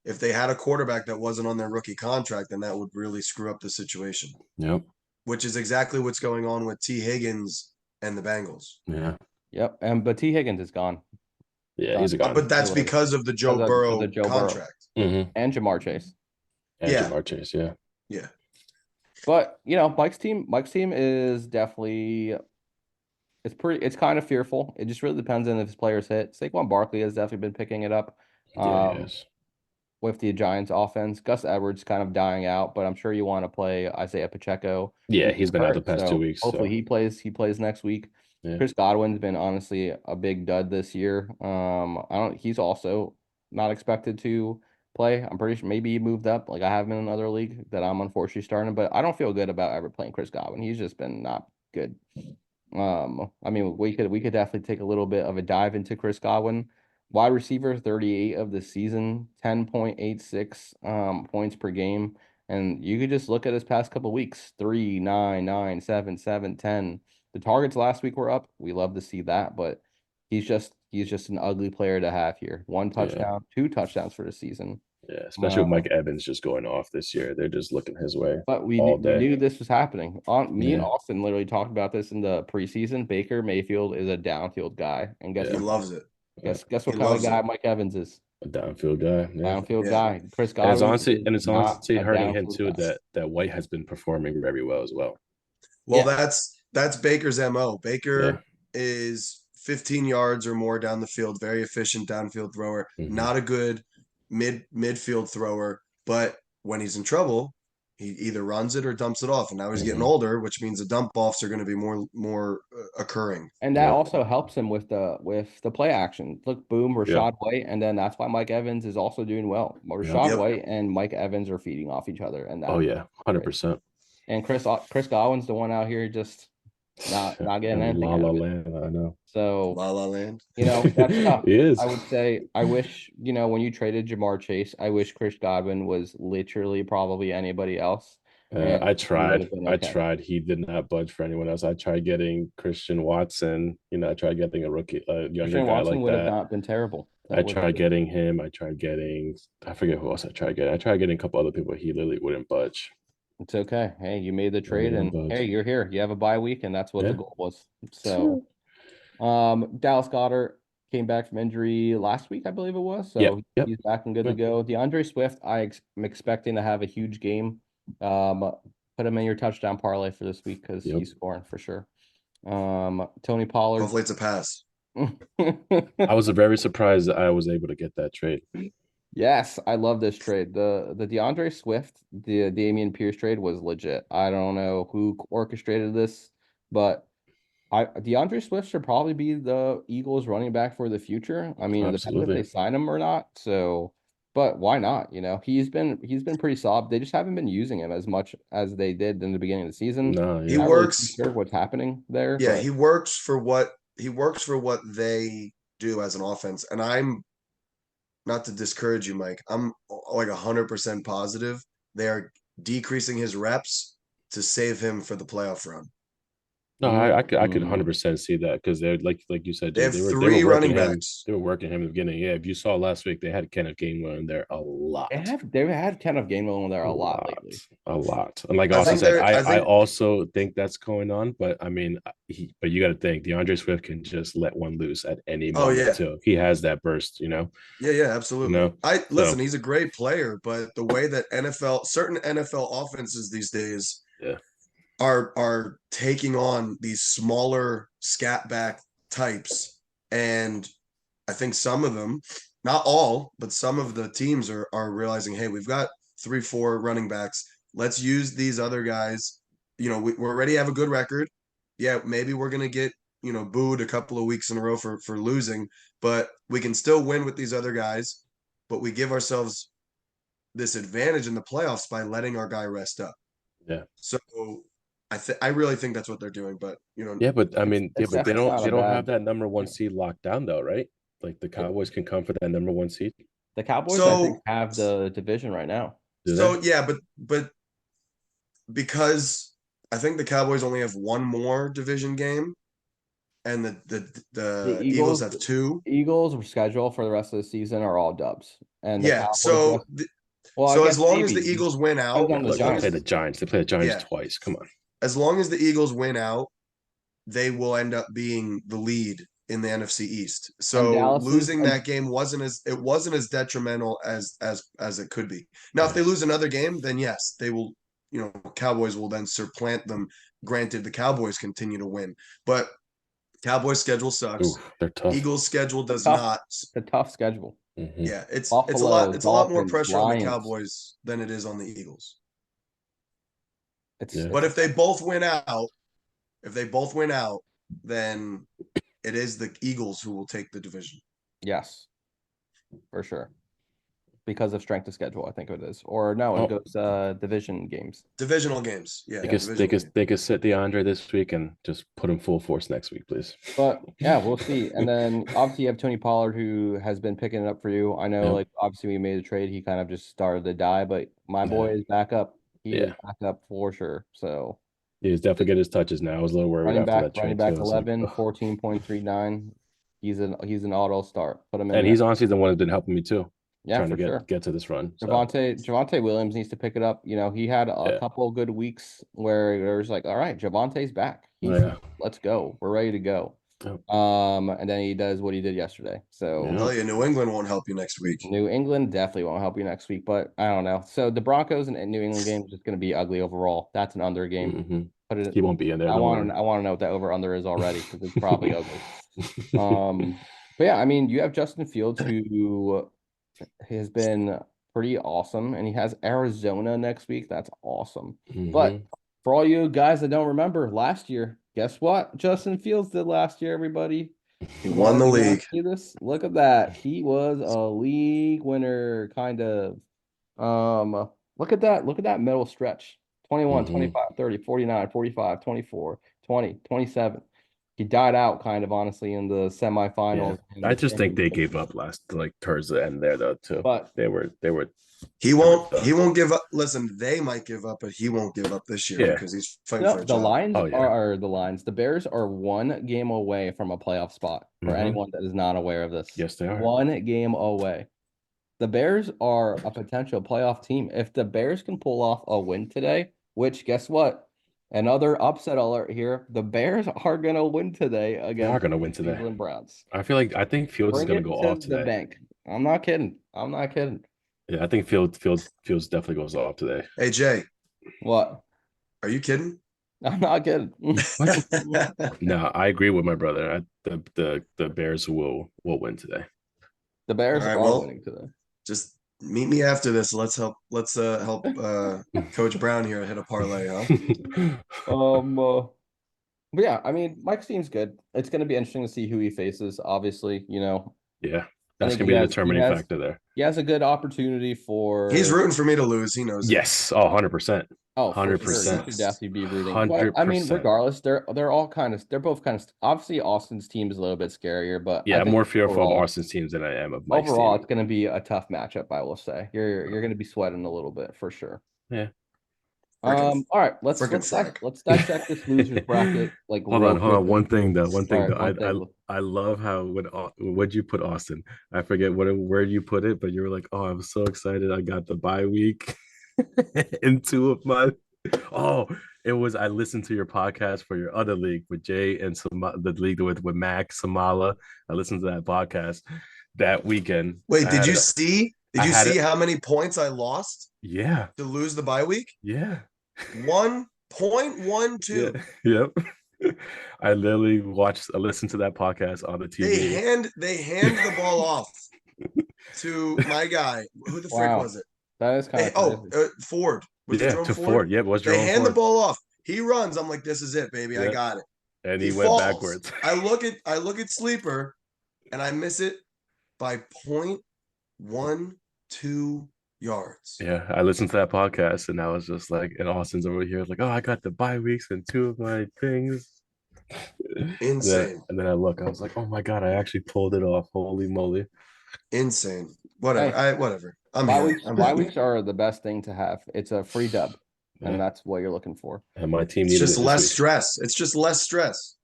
If they had a quarterback that wasn't on their rookie contract, then that would really screw up the situation. Yep. Which is exactly what's going on with T. Higgins and the Bengals. Yeah. Yep, but T. Higgins is gone. Yeah, he's a Done. gone. But that's because of the Joe Because of the Burrow Joe Burrow. contract. Mm-hmm. And Jamar Chase. And Yeah. Jamar Chase, yeah. Yeah. But Mike's team is definitely it's kind of fearful. It just really depends on if his players hit. Saquon Barkley has definitely been picking it up. Yeah, he is. With the Giants offense. Gus Edwards kind of dying out, but I'm sure you want to play Isaiah Pacheco. Yeah, he's been out the past 2 so weeks. Hopefully So. he plays next week. Yeah. Chris Godwin's been honestly a big dud this year. He's also not expected to play. I'm pretty sure maybe he moved up. Like I have him in another league that I'm unfortunately starting, but I don't feel good about ever playing Chris Godwin. He's just been not good. I mean, we could definitely take a little bit of a dive into Chris Godwin. Wide receiver, 38 of the season, 10.86 points per game. And you could just look at his past couple weeks, 3, 9, 9, 7, 7, 10. The targets last week were up. We love to see that, but he's just an ugly player to have here. 1 touchdown, 2 touchdowns for the season. Yeah, especially with Mike Evans just going off this year. They're just looking his way But we all day. knew this was happening. Me and Yeah. Austin literally talked about this in the preseason. Baker Mayfield is a downfield guy. And guess He what? loves it. Guess what He kind of loves guy it. Mike Evans is? A downfield guy. Yeah. Downfield Yeah. guy. Chris And it's Godwin honestly is not a hurting him downfield too guy. that White has been performing very well as well. Well, Yeah. that's Baker's MO. Baker Yeah. is 15 yards or more down the field, very efficient downfield thrower, Mhm. not a good midfield thrower, but when he's in trouble, he either runs it or dumps it off. And now he's getting Mhm. older, which means the dump offs are going to be more occurring. And that Yeah. also helps him with the play action. Look, boom, Rashad White, and then that's why Mike Evans is also doing well. Rashad Yep. White and Mike Evans are feeding off each other, and Oh yeah, 100%. And Chris Godwin's the one out here just not getting anything La out La of it. Land, I know. So La La Land. That's tough. He is. I would say I wish, when you traded Jamar Chase, I wish Chris Godwin was literally probably anybody else. And I he would tried. have been I okay. tried. He did not budge for anyone else. I tried getting Christian Watson. I tried getting a rookie, younger Christian guy Watson like would have that. not been terrible. I tried getting him. I tried getting. I forget who else I tried getting. I tried getting a couple other people. He literally wouldn't budge. It's okay. Hey, you made the trade, and budge. hey, you're here. You have a bye week, and that's what the Yeah. goal was. So, Dallas Goedert came back from injury last week, I believe it was. So Yep. he's back and good to go. DeAndre Swift, I'm expecting to have a huge game. Put him in your touchdown parlay for this week because he's scoring for sure. Tony Pollard. Hopefully it's a pass. I was very surprised that I was able to get that trade. Yes, I love this trade. The DeAndre Swift, the Dameon Pierce trade was legit. I don't know who orchestrated this, but DeAndre Swift should probably be the Eagles running back for the future. I mean, it depends if they sign him or not. So, but why not? He's been pretty solid. They just haven't been using him as much as they did in the beginning of the season. No, He works. Really sure what's happening there. Yeah, but he works for what they do as an offense. And I'm not to discourage you, Mike. I'm like 100% positive they are decreasing his reps to save him for the playoff run. No, I could 100% see that because they're like you said, they have they were three running him. backs. They were working him in the beginning. Yeah, if you saw last week, they had Kenneth Gainwell in there a lot. They've had Kenneth Gainwell in there a lot lately. A lot. And like Austin said, I also think that's going on. But I mean, but you got to think DeAndre Swift can just let one loose at any moment too. He has that burst, Yeah, absolutely. Listen, he's a great player, but the way that certain NFL offenses these days, are taking on these smaller scat back types, and I think some of them, not all, but some of the teams are realizing, hey, we've got 3-4 running backs. Let's use these other guys. We already have a good record. Yeah, maybe we're gonna get booed a couple of weeks in a row for losing, but we can still win with these other guys. But we give ourselves this advantage in the playoffs by letting our guy rest up. Yeah. So I really think that's what they're doing, but Yeah, but I mean, but they don't have that number 1 Yeah. seed locked down though, right? Like the Cowboys can come for that number 1 seed. The Cowboys, I think, have the division right now. So yeah, but because I think the Cowboys only have one more division game, and The the Eagles Eagles, have two. Eagles schedule for the rest of the season are all dubs, and the Yeah, Cowboys so rest. Well, I so as guess long as the maybe Eagles win depends out, on the Look, as long they play the Giants. Giants. They play the Giants yeah, twice. Come on. as long as the Eagles win out, they will end up being the lead in the NFC East. And So Dallas is losing that game wasn't as detrimental as it could be. Now, if Yeah. they lose another game, then yes, they will. Cowboys will then supplant them. Granted, the Cowboys continue to win, but Cowboys schedule Ooh, sucks. they're tough. Eagles schedule a does tough, not. a tough schedule. Mm-hmm. Yeah, it's a lot Buffalo, it's a lot more Dolphins, pressure on the Lions. Cowboys than it is on the Eagles. It's Yeah. But it's if they both win out, then it is the Eagles who will take the division. yes, for sure. Because of strength of schedule, I think it is. Or no, it Oh, goes division games. Divisional games. Yeah, they could divisional games. they could sit DeAndre this week and just put him full force next week, please. But yeah, we'll see. And then obviously you have Tony Pollard who has been picking it up for you. I know, Yep. like obviously we made a trade. He kind of just started to die, but my boy is back up. He is Yeah. back up for sure. So He's definitely getting his touches now. I was a little worried after that running trade back too. I was like, 11, ugh. 14.39. He's an auto start. Put him in And there. he's honestly the one who's been helping me too, Yeah, trying for to sure. get to this run. So Javonte Williams needs to pick it up. You know, he had a Yeah. couple of good weeks where there's like, all right, Javonte's back. Yeah. Let's go. We're ready to go. Yep. And then he does what he did yesterday. So Yeah. Tell you, New England won't help you next week. New England definitely won't help you next week, but I don't know. So the Broncos and New England game is just going to be ugly overall. That's an under game. Mm-hmm. Put it. He won't be in there. I want to know what that over under is already because it's probably ugly. But yeah, I mean, you have Justin Fields who has been pretty awesome, and he has Arizona next week. That's awesome. But for all you guys that don't remember, last year, guess what? Justin Fields did last year, everybody. He won the You wanna league. see this? Look at that. He was a league winner, kind of. Look at that. Look at that middle stretch. 21, 25, 30, 49, 45, 24, 20, 27. He died out kind of honestly in the semifinals. I just think they gave up towards the end there though too. But they were He won't give up. Listen, they might give up, but he won't give up this year Yeah. because he's fighting for a the job. Lions Oh, yeah. are the Lions. The Bears are one game away from a playoff spot for anyone that is not aware of this. Yes, they are. One game away. The Bears are a potential playoff team. If the Bears can pull off a win today, which guess what? Another upset alert here. The Bears are going to win today They are against going to win the today. Cleveland Browns. I think Fields is Bring going to it go to off the today. bank. I'm not kidding. Yeah, I think Fields definitely goes off today. Hey Jay, What? are you kidding? I'm not kidding. No, I agree with my brother. The Bears will win today. The Bears All right, are well, winning today. Just meet me after this. Let's help Coach Brown here hit a parlay, huh? But yeah, I mean, Mike's team's good. It's going to be interesting to see who he faces. Obviously, Yeah, I that's think gonna be the determining factor there. He has a good opportunity for. He's rooting for me to lose. He knows. Yes, 100%. Oh, 100%. for sure. You should definitely be rooting. 100%. But, I mean, regardless, they're both kind of. Obviously, Austin's team is a little bit scarier, but Yeah, I I'm think more fearful of overall- Austin's teams than I am of Mike's Overall, team. it's going to be a tough matchup. I will say you're going to be sweating a little bit for sure. Yeah. Freaking- All right, let's dissect this losers bracket. Like, Hold real on. quickly. One thing though. All right, I love how what'd you put Austin? I forget where you put it, but you were like, oh, I was so excited. I got the bye week in two of my. Oh, it was. I listened to your podcast for your other league with Jay and the league with Mac Samala. I listened to that podcast that weekend. Wait, did you see? Did you see how many points I lost? Yeah. To lose the bye week? Yeah. 1.12. Yeah. Yep. I literally listened to that podcast on the TV. They hand the ball off to my guy. Who the frick was it? That is kind of Ford. Was it Jerome Ford? Ford. Yeah, it was Jerome They hand the ball off. He runs. I'm like, this is it, baby. I got it. And he went falls. backwards. I look at Sleeper and I miss it by 0.12 yards. Yeah, I listened to that podcast and I was just like, and Austin's over here like, oh, I got the bye weeks and two of my things. Insane. And then I was like, oh my God, I actually pulled it off. Holy moly. Insane. Whatever. Hey, whatever. I'm bye here. weeks are the best thing to have. It's a free dub. and Yeah. that's what you're looking for. And my team It's needed just it this less week. stress. It's just less stress.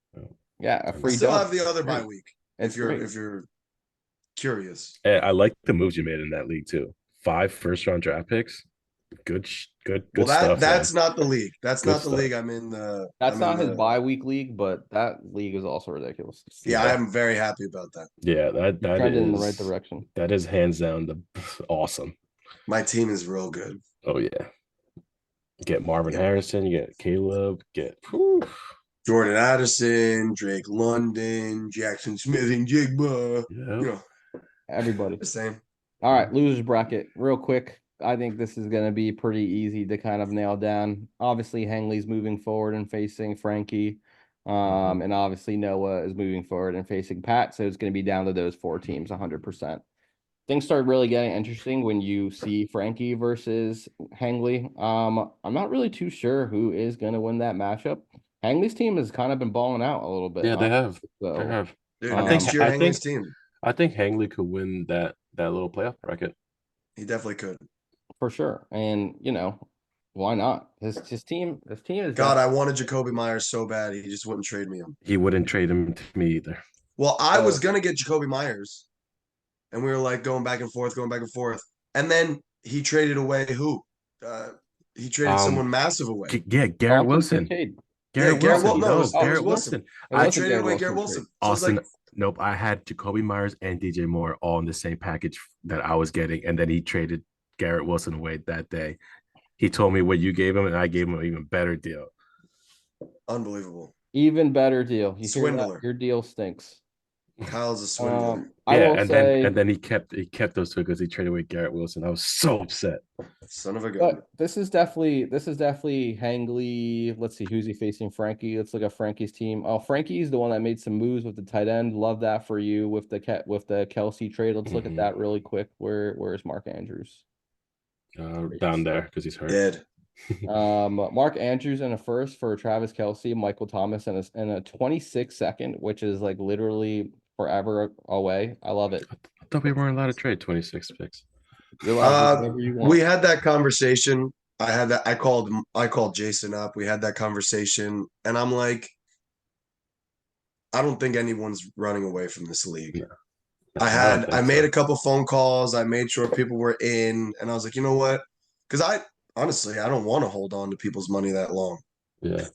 Yeah, a I free still dub. have the other bye Great. week. It's great. If you're curious. And I like the moves you made in that league too. 5 first-round draft picks. Good Well, stuff, that's man. not the league. That's Good not the stuff. league. I'm in the. That's I'm in not his the. bye week league, but that league is also ridiculous. Yeah, I am very happy about that. Yeah, You're trending in the right direction. That is hands down the awesome. My team is real good. Oh yeah. Get Marvin Yeah. Harrison, you get Caleb, Jordan Addison, Drake London, Jackson Smith, and Jigba. yeah. You know, Everybody. the same. All right, losers bracket, real quick. I think this is going to be pretty easy to kind of nail down. Obviously, Hangley's moving forward and facing Frankie. And obviously Noah is moving forward and facing Pat. So it's going to be down to those 4 teams 100%. Things start really getting interesting when you see Frankie versus Hangley. I'm not really too sure who is going to win that matchup. Hangley's team has kind of been balling out a little bit. Yeah, they have. So, They have. Dude, I next think- year, Hangley's team. I think Hangley could win that little playoff bracket. He definitely could. for sure. And, why not? His team is God, I wanted Jacoby Myers so bad. He just wouldn't trade me him. He wouldn't trade him to me either. Well, I was going to get Jacoby Myers. And we were like going back and forth. And then he traded away who? He traded someone massive away. Yeah, Garrett Austin Wilson. Kincaid. Garrett Garrett Wilson. Wil- no, it No, was Garrett Wilson. Wilson. It I wasn't traded away Garrett Garrett Wilson Wilson. So it's Austin. like, Nope, I had Jacoby Myers and DJ Moore all in the same package that I was getting, and then he traded Garrett Wilson away that day. He told me what you gave him, and I gave him an even better deal. unbelievable. Even better deal. You hear that? Swindler. Your deal stinks. Kyle's a swindler. I will and say, then he kept those two because he traded away Garrett Wilson. I was so upset. Son of a gun. but this is definitely Hangley. Let's see who's he facing. Frankie. Let's look at Frankie's team. Oh, Frankie's the one that made some moves with the tight end. Love that for you with the Kelsey trade. Let's look at that really quick. Where's Mark Andrews? Down there because he's hurt. Dead. Mark Andrews in a first for Travis Kelsey, Michael Thomas, and a 26-second, which is like literally forever away. I love it. I thought we weren't allowed to trade 26 picks. You're allowed to do whatever you want. We had that conversation. I called Jason up. We had that conversation, and I'm like, I don't think anyone's running away from this league. No. I made a couple phone calls. I made sure people were in, and I was like, you know what? Because honestly, I don't want to hold on to people's money that long. Yeah.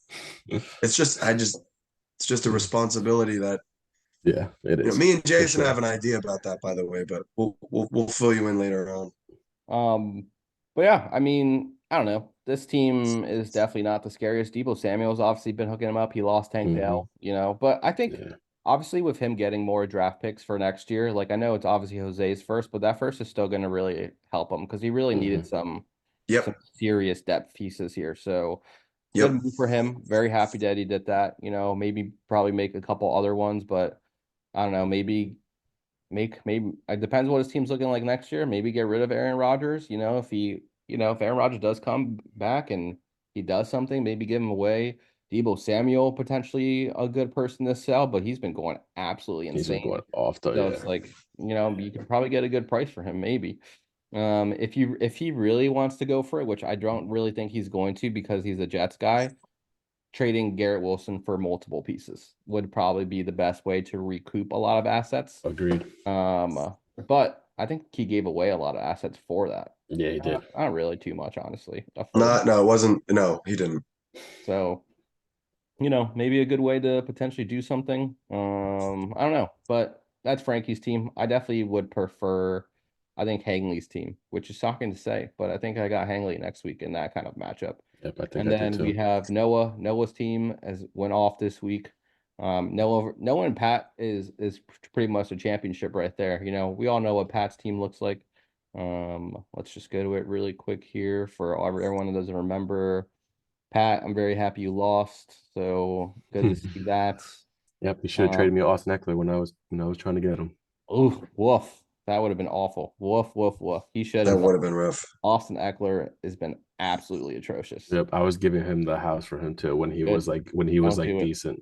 It's just a responsibility that It is. me and Jason sure. have an idea about that, by the way, but we'll fill you in later on. But yeah, I mean, I don't know. This team is definitely not the scariest. Debo Samuel's obviously been hooking him up. He lost Tank Dell, but I think obviously with him getting more draft picks for next year, like I know it's obviously Jose's first, but that first is still going to really help him because he really needed some serious depth pieces here. So good move for him. Very happy that he did that. Maybe probably make a couple other ones, but I don't know. Maybe it depends what his team's looking like next year. Maybe get rid of Aaron Rodgers. If Aaron Rodgers does come back and he does something, maybe give him away. Debo Samuel potentially a good person to sell, but he's been going absolutely insane. He's been going off So it's like you can probably get a good price for him, maybe. If he really wants to go for it, which I don't really think he's going to because he's a Jets guy, trading Garrett Wilson for multiple pieces would probably be the best way to recoup a lot of assets. Agreed. But I think he gave away a lot of assets for that. Yeah, he did. Not really too much, honestly. No, it wasn't. No, he didn't. So, maybe a good way to potentially do something. I don't know, but that's Frankie's team. I definitely would prefer, I think, Hangley's team, which is shocking to say, but I think I got Hangley next week in that kind of matchup. Yep, I think And then we have Noah. Noah's team went off this week. Noah and Pat is pretty much a championship right there. We all know what Pat's team looks like. Let's just go to it really quick here for everyone that doesn't remember. Pat, I'm very happy you lost. So good to see that. Yep, you should have traded me Austin Eckler when I was trying to get him. Oh, woof. That would have been awful. Woof, woof, woof. He should have. That would have been rough. Austin Eckler has been absolutely atrocious. Yep, I was giving him the house for him too when he was like decent.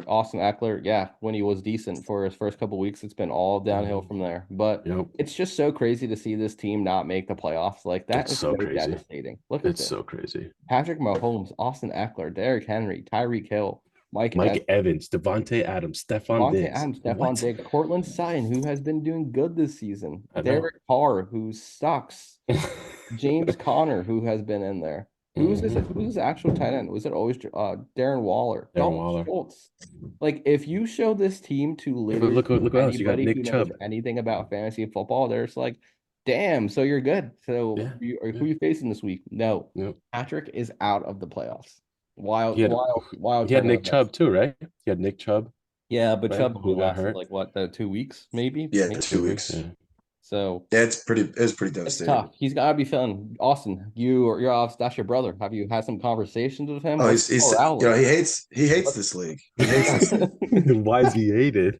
Austin Eckler, yeah, when he was decent for his first couple weeks, it's been all downhill from there. But Yep. it's just so crazy to see this team not make the playoffs. Like that It's is so so crazy. devastating. Look at It's this. so crazy. Patrick Mahomes, Austin Eckler, Derrick Henry, Tyreek Hill, Mike Mike Evans, Devontae Adams, Stephon Devontae Diggs. Adams, Stephon What? Diggs, Cortland Sutton, who has been doing good this season, I know. Derek Carr, who sucks, James Conner, who has been in there. Who's this? Who's this actual tight end? Was it always Darren Waller, Darren Dalton Waller. Schultz? Like, if you show this team to Yeah, but literally look what else. You got anybody who Nick knows Chubb. anything about fantasy football, they're just like, damn, so you're good. So Yeah. who you facing this week? No, Yep. Patrick is out of the playoffs. He had Wild he had turn of Nick events. Chubb too, right? He had Nick Chubb, Yeah, but right? Chubb only Who got lasted hurt. like what, the 2 weeks, maybe? Yeah, Maybe 2 weeks. Yeah. so. Yeah, it's pretty It's devastating. tough. He's got to be feeling Austin. You're off. That's your brother. Have you had some conversations with him? Oh, What's the he's morale you know like? he hates this league. He hates this league. Why is he hated?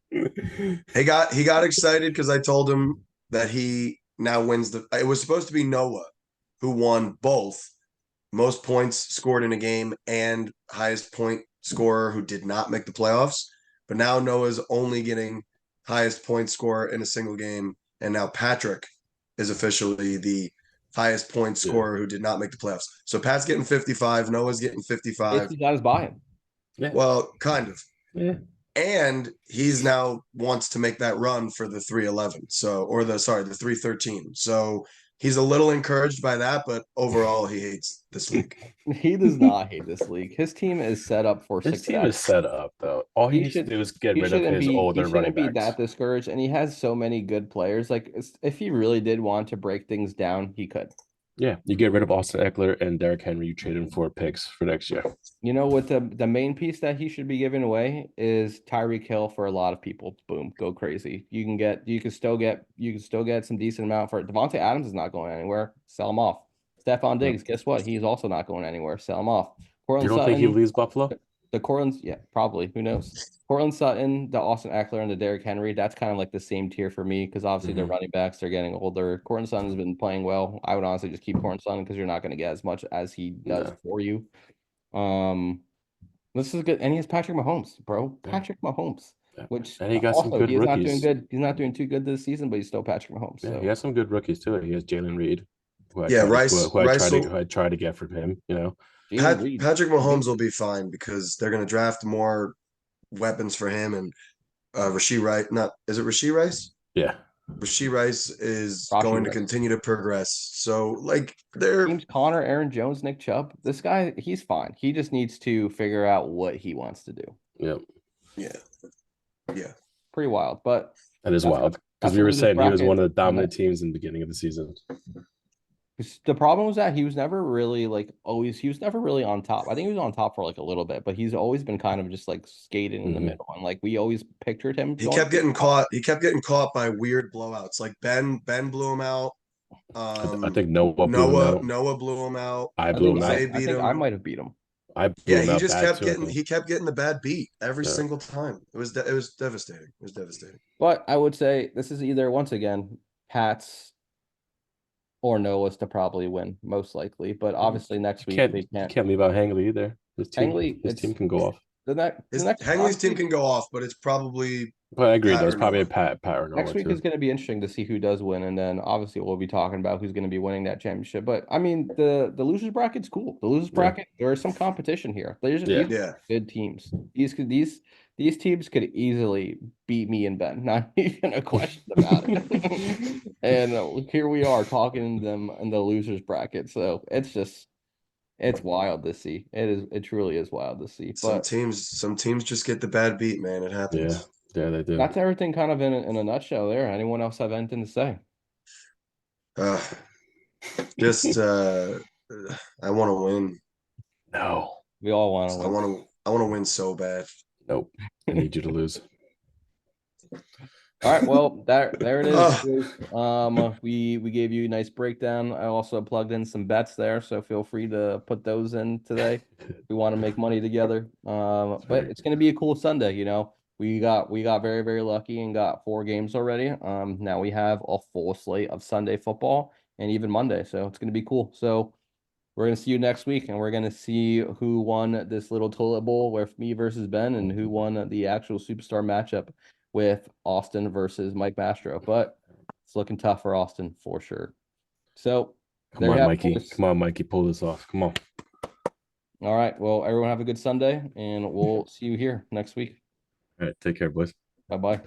He got excited because I told him that he now wins the. It was supposed to be Noah who won both most points scored in a game and highest point scorer who did not make the playoffs. But now Noah's only getting highest point scorer in a single game, and now Patrick is officially the highest point Yeah. scorer who did not make the playoffs. So Pat's getting 55, Noah's getting 55. Basically got his buy-in. Yeah. Well, kind of. Yeah. And he's now wants to make that run for the 311. So, or the 313. So he's a little encouraged by that, but overall he hates this league. He does not hate this league. His team is set up for His team is success. set up though. All he needs to do is get rid of his He older running shouldn't be backs. that discouraged, and he has so many good players. Like, if he really did want to break things down, he could. Yeah, you get rid of Austin Eckler and Derrick Henry. You trade him for picks for next year. You know what, the main piece that he should be giving away is Tyreek Hill for a lot of people. Boom, go crazy. You can still get some decent amount for it. Devontae Adams is not going anywhere. Sell him off. Stephon Diggs, guess what? He's also not going anywhere. Sell him off. You Cortland don't think he Sutton, leaves Buffalo? the Cortland's, yeah, probably. Who knows? Cortland Sutton, the Austin Eckler, and the Derrick Henry. That's kind of like the same tier for me because obviously they're running backs. They're getting older. Cortland Sutton's been playing well. I would honestly just keep Cortland Sutton because you're not going to get as much as he does No. for you. This is good, and he has Patrick Mahomes, bro. Patrick Mahomes, Yeah. which And he got some also good he's not doing rookies. good. He's not doing too good this season, but he's still Patrick Mahomes. Yeah, So he has some good rookies too. He has Jalen Reed, who I Yeah, tried Rice- to, who I Rice tried to, will- who I tried to get from him. You know, Jalen Reed, Patrick Mahomes will be fine because they're going to draft more weapons for him. And Rasheed Rice, not is it Rasheed Rice? yeah, Rasheed Rice is Rashee going to Rice. continue to progress. So, like, they're James Conner, Aaron Jones, Nick Chubb. This guy, he's fine. He just needs to figure out what he wants to do. yeah, yeah. Pretty wild, but that is That's- wild. Because that's we a were loser's saying he was bracket. one of the dominant teams in the beginning of the season. the problem was that he was never really he was never really on top. I think he was on top for like a little bit, but he's always been kind of just like skating in the middle. And like we always pictured him. He kept getting caught. He kept getting caught by weird blowouts. Like Ben blew him out. I think Noah blew him out. Noah blew him out. I blew him out. Zay I beat think him. I might have beat him. I blew Yeah, him he out just bad kept too, I getting think. he kept getting the bad beat every Yeah. single time. It was devastating. It was devastating. But I would say this is either once again Pats or Noah's to probably win, most likely. But obviously next week they You can't. can't leave out Hangley either. His team can go off. The next Hangley's team honestly, can go off, but it's probably But I agree. Pat There's or probably a Noah. Pat or Noah next week too. is going to be interesting to see who does win, and then obviously we'll be talking about who's going to be winning that championship. But I mean, the losers bracket's cool. The losers bracket, there is some competition here. These are good teams. These teams could easily beat me and Ben. Not even a question about it. And here we are talking to them in the losers bracket. So it's wild to see. It truly is wild to see. some But teams just get the bad beat, man. It happens. Yeah, they do. that's everything kind of in a nutshell there. Anyone else have anything to say? Just I want to win. No. We all want to win. I want to win so bad. Nope. I need you to lose. All right, well, there it is. We gave you a nice breakdown. I also plugged in some bets there, so feel free to put those in today. We want to make money together. But it's going to be a cool Sunday. You know, we got very, very lucky and got 4 games already. Now we have a full slate of Sunday football and even Monday, so it's going to be cool. So we're gonna see you next week, and we're gonna see who won this little toilet bowl with me versus Ben, and who won the actual superstar matchup with Austin versus Mike Mastro. But it's looking tough for Austin for sure. So Come there you on, have it, Mikey. boys. Come on, Mikey. Pull this off. Come on. All right. Well, everyone have a good Sunday, and we'll see you here next week. All right. Take care, boys. Bye bye.